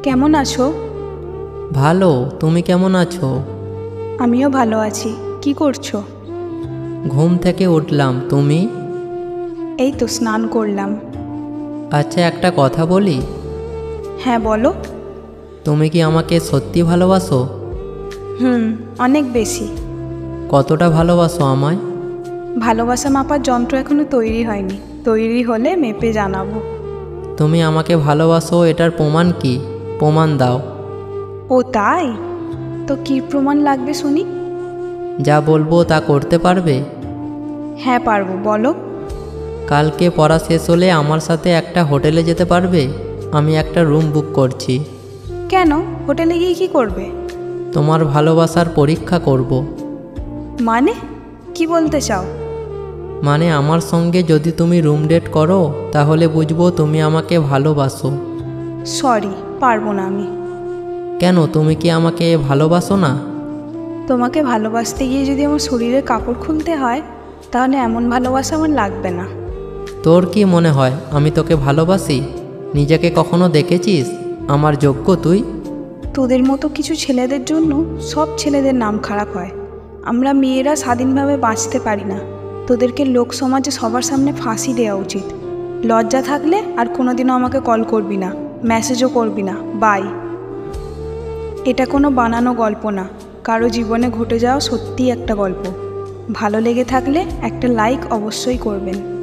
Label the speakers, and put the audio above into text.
Speaker 1: কেমন আছো?
Speaker 2: ভালো। তুমি কেমন আছো?
Speaker 1: আমিও ভালো আছি। কি করছো?
Speaker 2: ঘুম থেকে উঠলাম। তুমি?
Speaker 1: এই তো স্নান করলাম।
Speaker 2: আচ্ছা, একটা কথা বলি।
Speaker 1: হ্যাঁ বলো।
Speaker 2: তুমি কি আমাকে সত্যি ভালোবাসো?
Speaker 1: অনেক বেশি।
Speaker 2: কতটা ভালোবাসো আমায়?
Speaker 1: ভালোবাসা মাপার যন্ত্র এখনো তৈরি হয়নি, তৈরি হলে মেপে জানাবো।
Speaker 2: তুমি আমাকে ভালোবাসো, এটার প্রমাণ কি? প্রমাণ দাও।
Speaker 1: ও তাই? তো কি প্রমাণ লাগবে শুনি?
Speaker 2: যা বলবো তা করতে পারবে?
Speaker 1: হ্যাঁ পারবো, বলো।
Speaker 2: কালকে পড়া শেষ হলে আমার সাথে একটা হোটেলে যেতে পারবে? আমি একটা রুম বুক করছি।
Speaker 1: কেন? হোটেলে গিয়ে কি করবে?
Speaker 2: তোমার ভালোবাসার পরীক্ষা করব।
Speaker 1: মানে কি বলতে চাও?
Speaker 2: মানে আমার সঙ্গে যদি তুমি রুম ডেট করো তাহলে বুঝবো তুমি আমাকে ভালোবাসো।
Speaker 1: সরি, পারবো না আমি।
Speaker 2: কেন, তুমি কি আমাকে ভালোবাসো না?
Speaker 1: তোমাকে ভালোবাসতে গিয়ে যদি আমার শরীরের কাপড় খুলতে হয় তাহলে এমন ভালোবাসা আমার লাগবে না।
Speaker 2: তোর কি মনে হয় আমি তোকে ভালোবাসি? নিজেকে কখনো দেখেছিস আমার যোগ্য তুই?
Speaker 1: তোদের মতো কিছু ছেলেদের জন্য সব ছেলেদের নাম খারাপ হয়। আমরা মেয়েরা স্বাধীনভাবে বাঁচতে পারি না। তোদেরকে লোক সমাজে সবার সামনে ফাঁসি দেওয়া উচিত। লজ্জা থাকলে আর কোনোদিনও আমাকে কল করবি না, মেসেজও করবি না। বাই। এটা কোনো বানানো গল্প না, কারো জীবনে ঘটে যাওয়া সত্যিই একটা গল্প। ভালো লেগে থাকলে একটা লাইক অবশ্যই করবেন।